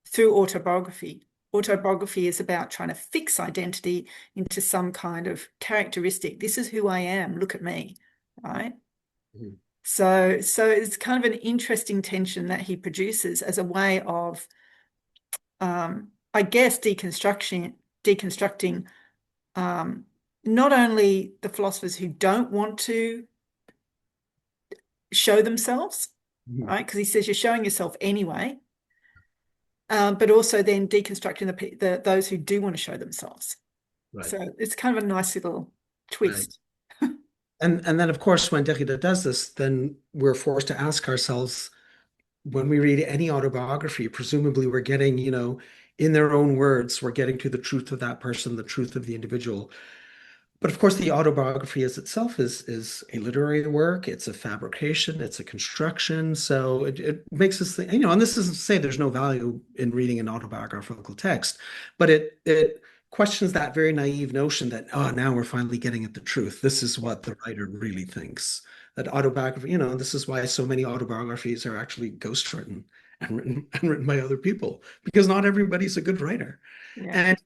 through autobiography. Autobiography is about trying to fix identity into some kind of characteristic. This is who I am. Look at me, right? mhm, So it's kind of an interesting tension that he produces as a way of, I guess, deconstructing um, not only the philosophers who don't want to show themselves, mhm. right? Because he says you're showing yourself anyway, but also then deconstructing those who do want to show themselves. Right, So it's kind of a nice little right. twist. And then of course when Derrida does this, then we're forced to ask ourselves when we read any autobiography, presumably we're getting, in their own words, we're getting to the truth of that person, the truth of the individual. But of course, the autobiography as itself is a literary work. It's a fabrication. It's a construction. So it makes us think, and this isn't to say there's no value in reading an autobiographical text, but it questions that very naive notion that, oh, now we're finally getting at the truth. This is what the writer really thinks. That autobiography, this is why so many autobiographies are actually ghostwritten and written by other people, because not everybody's a good writer. Yeah. And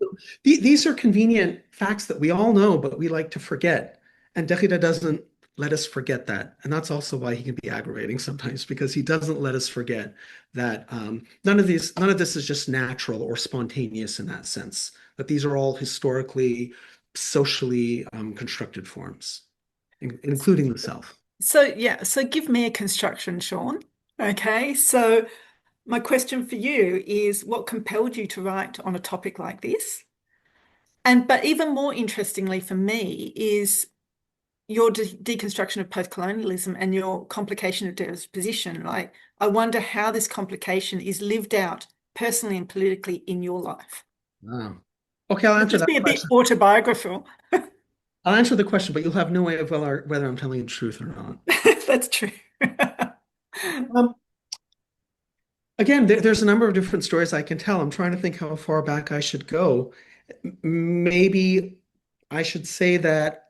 these are convenient facts that we all know, but we like to forget. And Derrida doesn't let us forget that. And that's also why he can be aggravating sometimes, because he doesn't let us forget that none of this is just natural or spontaneous in that sense, that these are all historically, socially constructed forms, including the self. So yeah, so give me a construction, Sean. Okay. So my question for you is what compelled you to write on a topic like this? And but even more interestingly for me is your deconstruction of post-colonialism and your complication of Dara's position. Like, I wonder how this complication is lived out personally and politically in your life. Wow. Okay, I'll It'll answer just that be a bit question. autobiographical. I'll answer the question, but you'll have no way of whether I'm telling the truth or not. That's true. Um, Again, there's a number of different stories I can tell. I'm trying to think how far back I should go. Maybe I should say that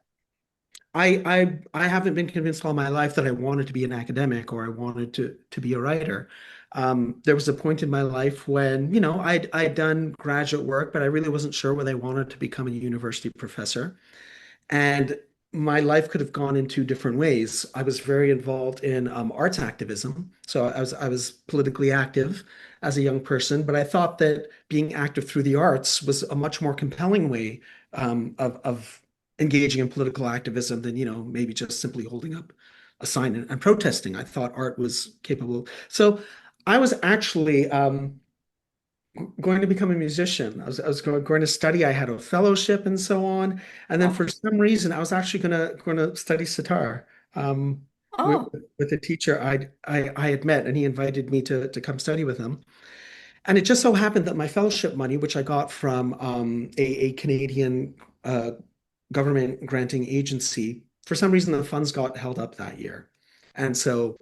I haven't been convinced all my life that I wanted to be an academic or I wanted to be a writer. There was a point in my life when, I'd done graduate work, but I really wasn't sure whether I wanted to become a university professor. And my life could have gone in two different ways. I was very involved in arts activism, so I was politically active as a young person. But I thought that being active through the arts was a much more compelling way of engaging in political activism than maybe just simply holding up a sign and protesting. I thought art was capable. So I was actually going to become a musician. I was going to study. I had a fellowship and so on. And then Oh, for some reason, I was actually going to study sitar with, oh, with a teacher I had met, and he invited me to come study with him. And it just so happened that my fellowship money, which I got from a Canadian uh, government granting agency, for some reason the funds got held up that year. And so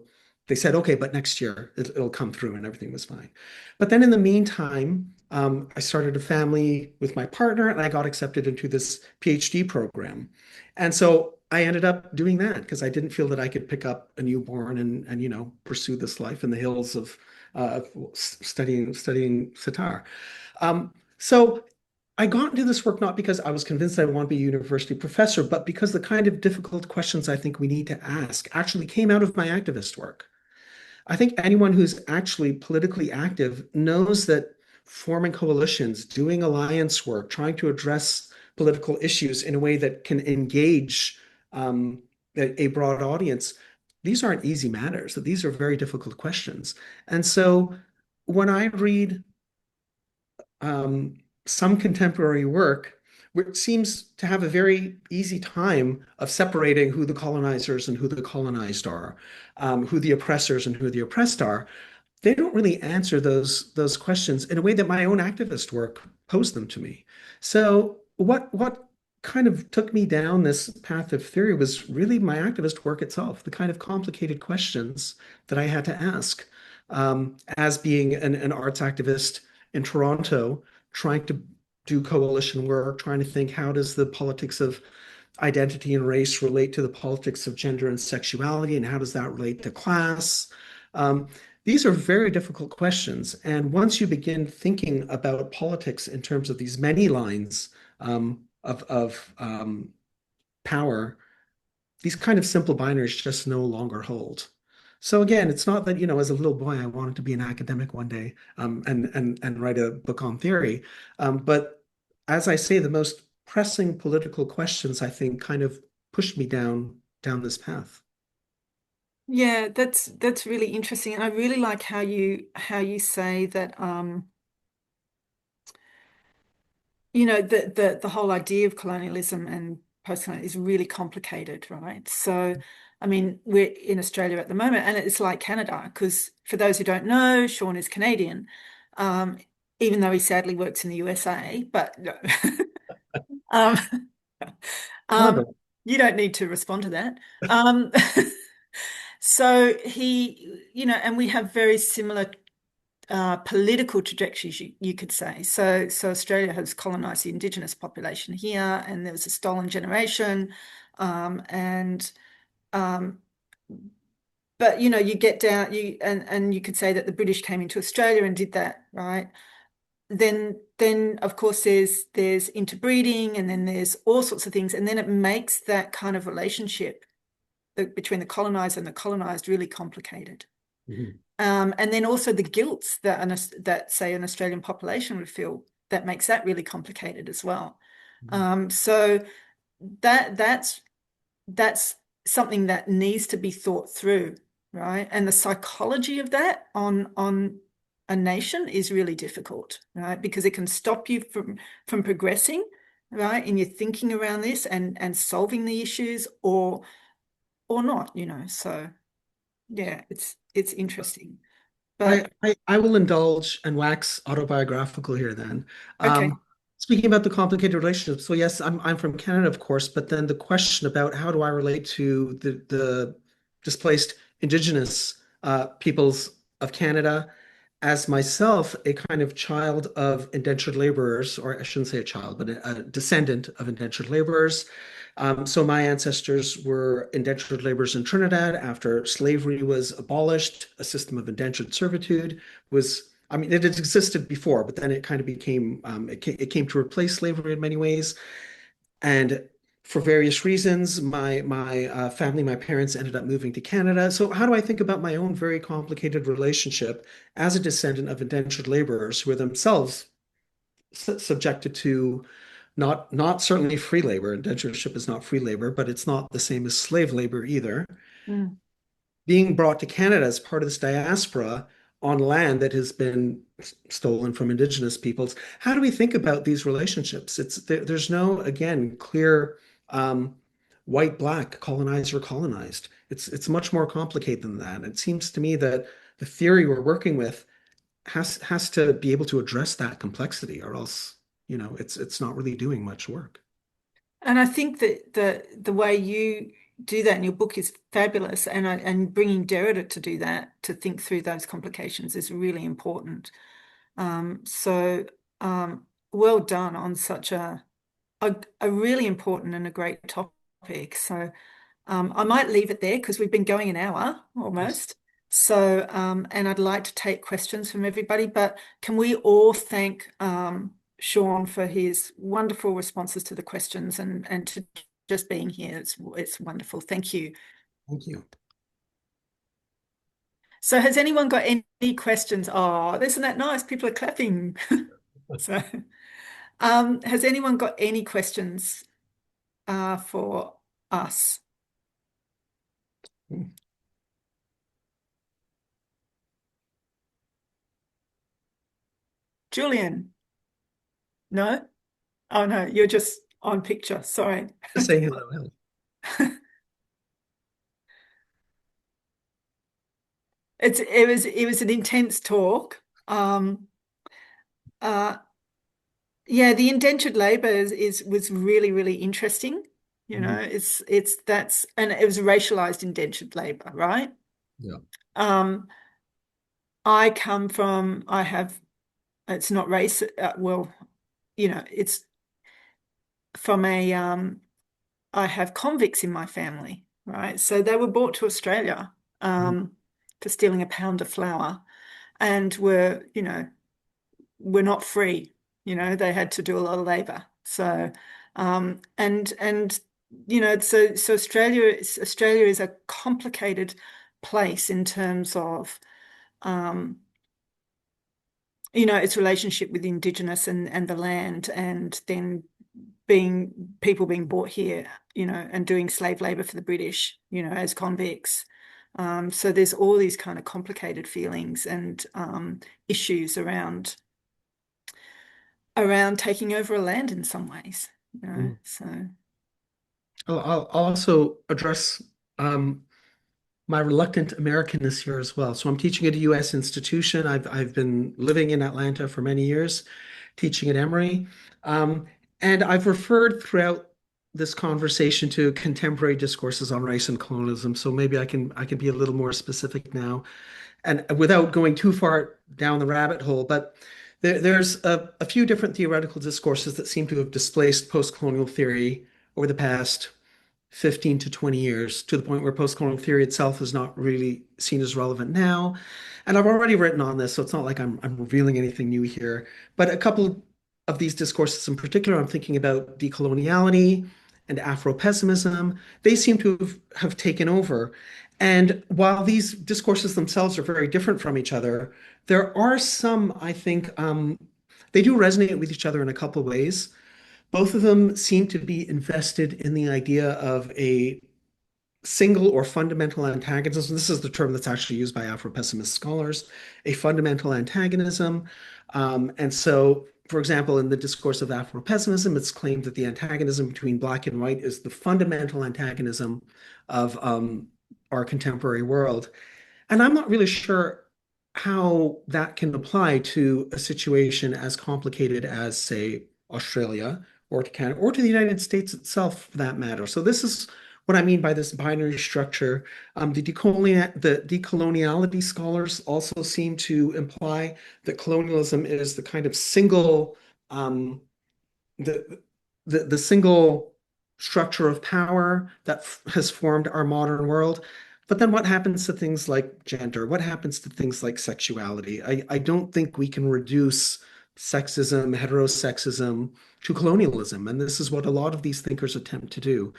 they said, okay, but next year it'll come through and everything was fine. But then in the meantime, I started a family with my partner and I got accepted into this PhD program. And so I ended up doing that because I didn't feel that I could pick up a newborn and pursue this life in the hills of studying sitar. So I got into this work not because I was convinced I want to be a university professor, but because the kind of difficult questions I think we need to ask actually came out of my activist work. I think anyone who's actually politically active knows that forming coalitions, doing alliance work, trying to address political issues in a way that can engage um, a broad audience, these aren't easy matters. That these are very difficult questions. And so when I read um, some contemporary work, which seems to have a very easy time of separating who the colonizers and who the colonized are, who the oppressors and who the oppressed are, they don't really answer those questions in a way that my own activist work posed them to me. So what kind of took me down this path of theory was really my activist work itself, the kind of complicated questions that I had to ask. As being an arts activist in Toronto, trying to do coalition work, trying to think how does the politics of identity and race relate to the politics of gender and sexuality, and how does that relate to class? Um, these are very difficult questions. And once you begin thinking about politics in terms of these many lines of power, these kind of simple binaries just no longer hold. So again, it's not that, as a little boy, I wanted to be an academic one day and write a book on theory. But as I say, the most pressing political questions, I think, kind of pushed me down this path. yeah, that's really interesting. And I really like how you say that the whole idea of colonialism and post-colonial is really complicated, right? So, I mean, we're in Australia at the moment, and it's like Canada, because for those who don't know, Sean is Canadian, um, even though he sadly works in the USA, but no. um, um, However, you don't need to respond to that. Um, so and we have very similar political trajectories, you could say. So Australia has colonized the Indigenous population here, and there was a stolen generation, and um, but you get down and you could say that the British came into Australia and did that, right? Then of course there's interbreeding, and then there's all sorts of things, and then it makes that kind of relationship between the colonized and the colonized really complicated. mhm, And then also the guilt that say an Australian population would feel, that makes that really complicated as well. mhm. So that's something that needs to be thought through, right? And the psychology of that on a nation is really difficult, right? Because it can stop you from progressing, right? In your thinking around this and solving the issues or not. So yeah, it's interesting. I, But I will indulge and wax autobiographical here then. okay. Um, Speaking about the complicated relationship, so yes, I'm from Canada, of course, but then the question about how do I relate to the displaced Indigenous peoples of Canada as myself, a kind of child of indentured laborers, or I shouldn't say a child, but a descendant of indentured laborers, So my ancestors were indentured laborers in Trinidad after slavery was abolished. A system of indentured servitude was, I mean, it had existed before, but then it kind of became, it came to replace slavery in many ways. And for various reasons, my family, my parents ended up moving to Canada. So how do I think about my own very complicated relationship as a descendant of indentured laborers who were themselves subjected to not certainly free labor. Indentureship is not free labor, but it's not the same as slave labor either. Mm. Being brought to Canada as part of this diaspora on land that has been stolen from Indigenous peoples. How do we think about these relationships? There's no, again, clear um, white, black, colonized or colonized. It's much more complicated than that. It seems to me that the theory we're working with has to be able to address that complexity, or else, it's not really doing much work. And I think that the way you do that in your book is fabulous, and bringing Derrida to do that, to think through those complications, is really important. So well done on such a really important and a great topic. So I might leave it there because we've been going an hour Yes. almost. So and I'd like to take questions from everybody, but can we all thank Sean for his wonderful responses to the questions, and to just being here. It's wonderful. Thank you. Thank you. So has anyone got any questions? Oh, isn't that nice? People are clapping. So has anyone got any questions for us? Julian? No? Oh no, you're just on picture. Sorry. Just say hello. Hello. It was an intense talk. Uh yeah, the indentured labor was really, really interesting. You know, Mhm. it's that's and it was racialized indentured labor, right? Yeah. Um, I have, it's not race, well, it's from I have convicts in my family, right? So they were brought to Australia Mhm. for stealing a pound of flour, and were not free. They had to do a lot of labor. So, and so Australia is a complicated place in terms of its relationship with the Indigenous and the land, and then people being brought here, and doing slave labor for the British, as convicts. So there's all these kind of complicated feelings and issues around taking over a land in some ways. Mhm. So I'll also address um, my reluctant Americanness here as well. So I'm teaching at a U.S. institution. I've been living in Atlanta for many years, teaching at Emory, um, and I've referred throughout this conversation to contemporary discourses on race and colonialism. So maybe I can be a little more specific now, and without going too far down the rabbit hole. But there's a few different theoretical discourses that seem to have displaced post-colonial theory over the past 15 to 20 years, to the point where post-colonial theory itself is not really seen as relevant now. And I've already written on this, so it's not like I'm revealing anything new here. But a couple of these discourses in particular, I'm thinking about decoloniality and Afro-pessimism. They seem to have taken over. And while these discourses themselves are very different from each other, there are some, I think, they do resonate with each other in a couple of ways. Both of them seem to be invested in the idea of a single or fundamental antagonism. This is the term that's actually used by Afro-pessimist scholars, a fundamental antagonism. And so, for example, in the discourse of Afro-pessimism, it's claimed that the antagonism between black and white is the fundamental antagonism of our contemporary world. And I'm not really sure how that can apply to a situation as complicated as, say, Australia or to Canada or to the United States itself, for that matter. So this is what I mean by this binary structure. The decoloniality scholars also seem to imply that colonialism is the kind of single, um, the single. structure of power that has formed our modern world. But then what happens to things like gender? What happens to things like sexuality? I don't think we can reduce sexism, heterosexism to colonialism. And this is what a lot of these thinkers attempt to do.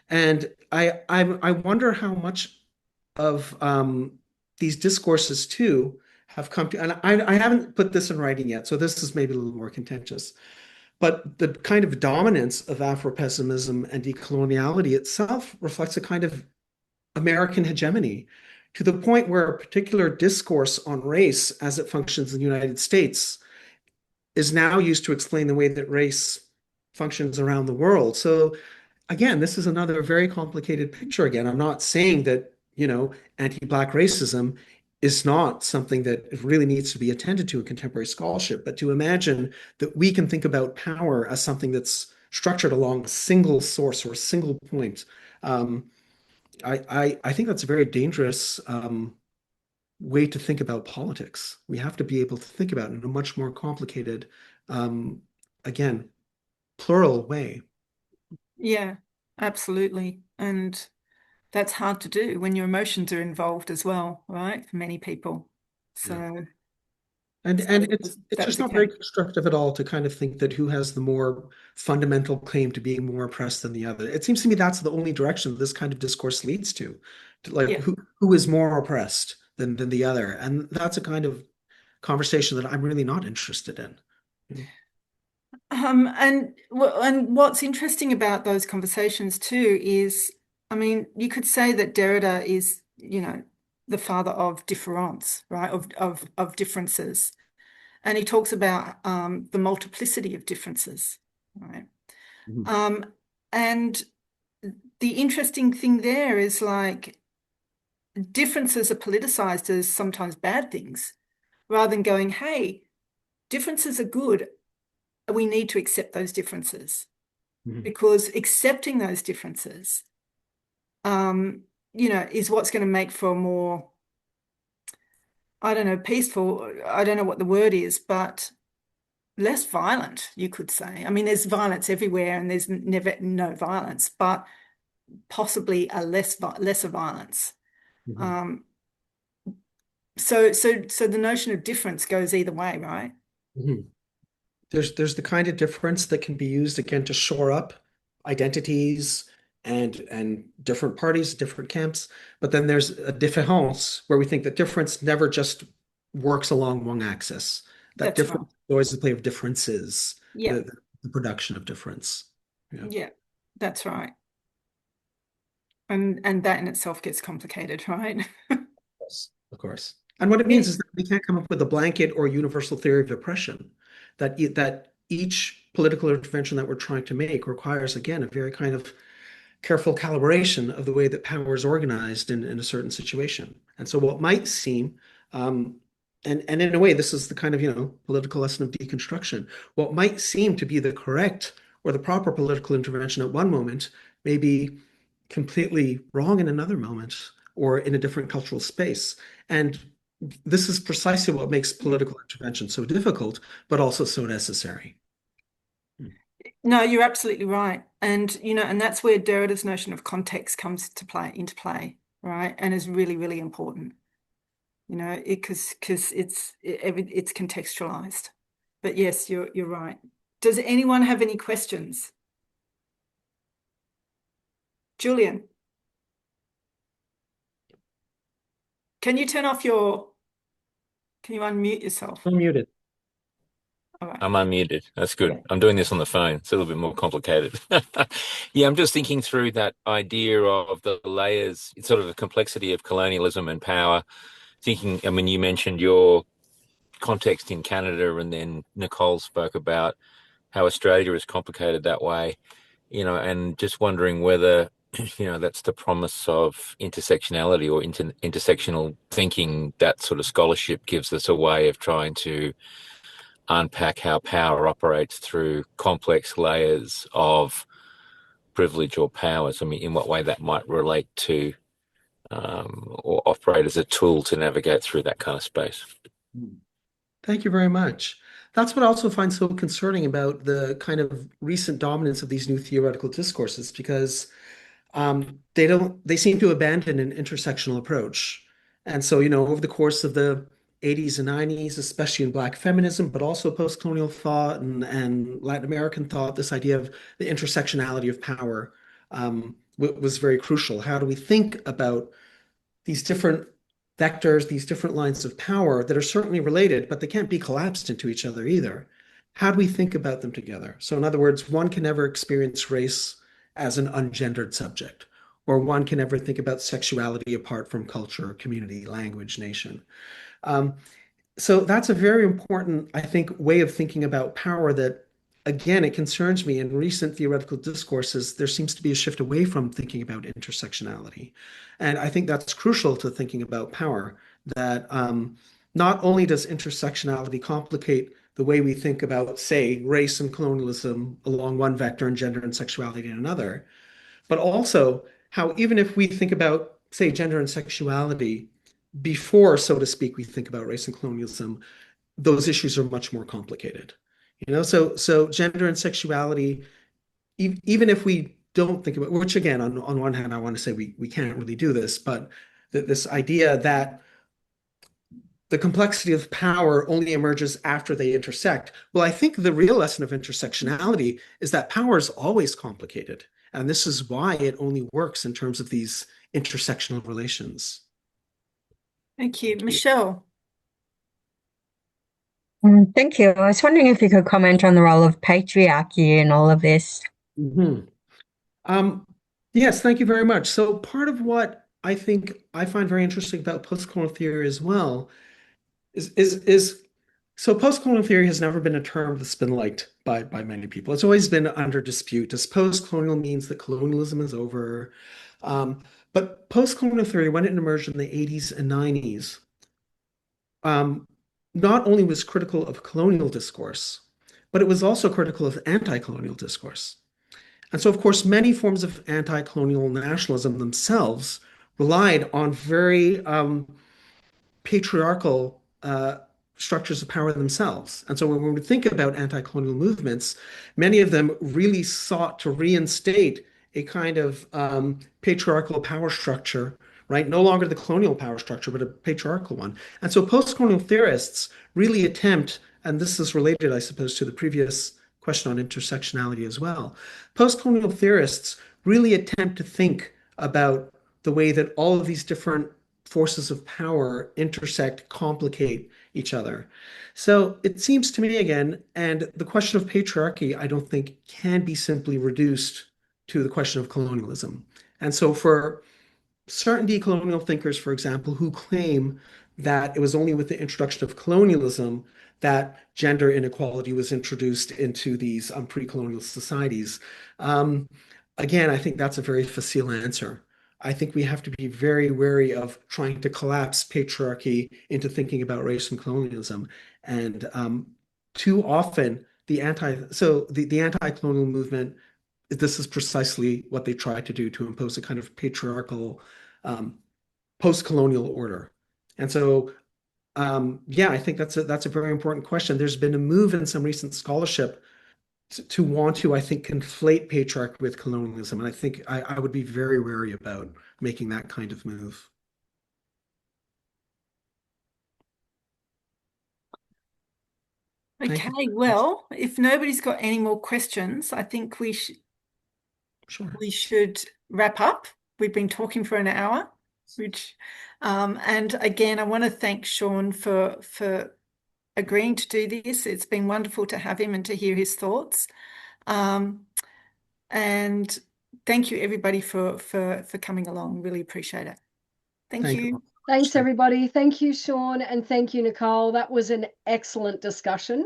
And I wonder how much of these discourses too have come to, and I haven't put this in writing yet, so this is maybe a little more contentious, but the kind of dominance of Afro-pessimism and decoloniality itself reflects a kind of American hegemony to the point where a particular discourse on race as it functions in the United States is now used to explain the way that race functions around the world. So again, this is another very complicated picture again. I'm not saying that, anti-Black racism is not something that really needs to be attended to in contemporary scholarship, but to imagine that we can think about power as something that's structured along a single source or a single point, um, I think that's a very dangerous way to think about politics. We have to be able to think about it in a much more complicated, um, again, plural way. Yeah, absolutely. And that's hard to do when your emotions are involved as well, right? For many people. Yeah. So, And it's that was just the not very case. constructive at all to kind of think that who has the more fundamental claim to being more oppressed than the other. It seems to me that's the only direction this kind of discourse leads to like Yeah. who is more oppressed than the other. And that's a kind of conversation that I'm really not interested in. Mm. And what's interesting about those conversations too is, I mean, you could say that Derrida is, the father of difference, right? Of differences. And he talks about the multiplicity of differences, right? Mhm. Um, and the interesting thing there is like differences are politicized as sometimes bad things, rather than going, hey, differences are good. We need to accept those differences Mhm. because accepting those differences, um, is what's going to make for a more, I don't know, peaceful, I don't know what the word is, but less violent, you could say. I mean, there's violence everywhere and there's never no violence, but possibly a lesser violence. Mhm. Um, so the notion of difference goes either way, right? Mhm. There's the kind of difference that can be used again to shore up identities and different parties, different camps. But then there's a différance where we think that difference never just works along one axis. That That's right. difference is always the play of differences, Yeah, the production of difference. Yeah, of yeah, that's right. And that in itself gets complicated, right? course. Of course. And what it means is that we can't come up with a blanket or universal theory of oppression. That each political intervention that we're trying to make requires, again, a very kind of careful calibration of the way that power is organized in a certain situation. And so what might seem, um, and in a way, this is the kind of, political lesson of deconstruction. What might seem to be the correct or the proper political intervention at one moment may be completely wrong in another moment or in a different cultural space. And this is precisely what makes political intervention so difficult, but also so necessary. No, you're absolutely right. And that's where Derrida's notion of context comes into play, right? And is really, really important, because it's contextualized. But yes, you're right. Does anyone have any questions? Julian, can you can you unmute yourself? Unmuted. All right. I'm unmuted. That's good. Okay. I'm doing this on the phone. It's a little bit more complicated. Yeah, I'm just thinking through that idea of the layers, sort of the complexity of colonialism and power. Thinking, I mean, you mentioned your context in Canada, and then Nicole spoke about how Australia is complicated that way, and just wondering whether, that's the promise of intersectionality or intersectional thinking. That sort of scholarship gives us a way of trying to unpack how power operates through complex layers of privilege or powers. I mean, in what way that might relate to or operate as a tool to navigate through that kind of space. Thank you very much. That's what I also find so concerning about the kind of recent dominance of these new theoretical discourses, because they seem to abandon an intersectional approach. And so, over the course of the 80s and 90s, especially in Black feminism, but also post-colonial thought and Latin American thought, this idea of the intersectionality of power was very crucial. How do we think about these different vectors, these different lines of power that are certainly related, but they can't be collapsed into each other either? How do we think about them together? So, in other words, one can never experience race as an ungendered subject, or one can never think about sexuality apart from culture, community, language, nation. Um, so that's a very important, I think, way of thinking about power that, again, it concerns me. In recent theoretical discourses, there seems to be a shift away from thinking about intersectionality. And I think that's crucial to thinking about power, that not only does intersectionality complicate the way we think about, say, race and colonialism along one vector and gender and sexuality in another, but also how even if we think about, say, gender and sexuality before, so to speak, we think about race and colonialism, those issues are much more complicated. So gender and sexuality, even if we don't think about, which again, on one hand, I want to say we can't really do this, but this idea that the complexity of power only emerges after they intersect. Well, I think the real lesson of intersectionality is that power is always complicated. And this is why it only works in terms of these intersectional relations. Thank you. Michelle. Thank you. I was wondering if you could comment on the role of patriarchy in all of this. Mhm. Um, yes, thank you very much. So part of what I think I find very interesting about postcolonial theory as well is so postcolonial theory has never been a term that's been liked by many people. It's always been under dispute. Does postcolonial means that colonialism is over? Um, but postcolonial theory, when it emerged in the 80s and 90s, um, not only was critical of colonial discourse, but it was also critical of anti-colonial discourse. And so, of course, many forms of anti-colonial nationalism themselves relied on very patriarchal structures of power themselves. And so when we think about anti-colonial movements, many of them really sought to reinstate a kind of patriarchal power structure, right? No longer the colonial power structure, but a patriarchal one. And so post-colonial theorists really attempt, and this is related, I suppose, to the previous question on intersectionality as well. Post-colonial theorists really attempt to think about the way that all of these different forces of power intersect, complicate each other. So it seems to me again, and the question of patriarchy, I don't think can be simply reduced to the question of colonialism. And so for certain decolonial thinkers, for example, who claim that it was only with the introduction of colonialism that gender inequality was introduced into these pre-colonial societies. Um, Again, I think that's a very facile answer. I think we have to be very wary of trying to collapse patriarchy into thinking about race and colonialism. And too often, the anti-colonial movement, this is precisely what they try to do, to impose a kind of patriarchal um, post-colonial order. And so, yeah, I think that's a very important question. There's been a move in some recent scholarship to want to, I think, conflate patriarchy with colonialism, and I think I would be very wary about making that kind of move. Thank you. Okay, well, if nobody's got any more questions, I think Sure. we should wrap up. We've been talking for an hour, which and again, I want to thank Sean for agreeing to do this. It's been wonderful to have him and to hear his thoughts. Um, and thank you everybody for coming along. Really appreciate it. Thank Thank you. you. Thanks, everybody. Thank you, Sean, and thank you, Nicole. That was an excellent discussion.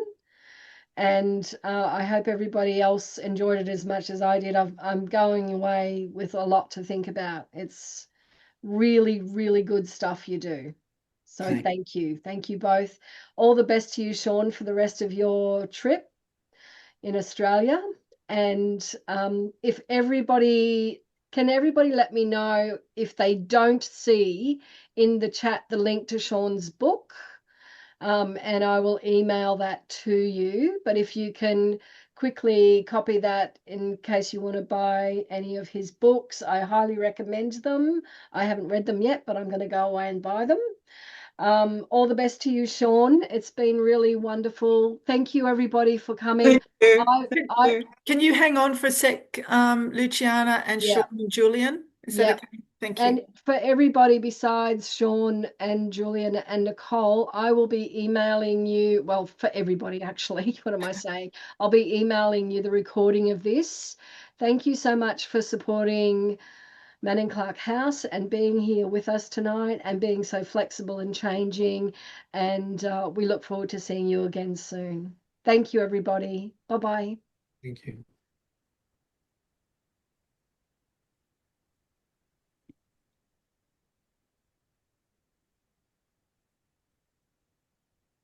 And I hope everybody else enjoyed it as much as I did. I'm going away with a lot to think about. It's really, really good stuff you do. So thank you. Thank you both. All the best to you, Sean, for the rest of your trip in Australia. And if everybody, can everybody let me know if they don't see in the chat the link to Sean's book? and I will email that to you. But if you can quickly copy that in case you want to buy any of his books, I highly recommend them. I haven't read them yet, but I'm going to go away and buy them. All the best to you, Sean. It's been really wonderful. Thank you, everybody, for coming. Thank you. I, Thank I, you. Can you hang on for a sec, Luciana and Sean yeah, and Julian? Is that yeah. okay? Thank you. And for everybody besides Sean and Julian and Nicole, I will be emailing you. Well, for everybody, actually, what am I saying? I'll be emailing you the recording of this. Thank you so much for supporting Manning Clark House and being here with us tonight and being so flexible and changing. And we look forward to seeing you again soon. Thank you, everybody. Bye bye. Thank you.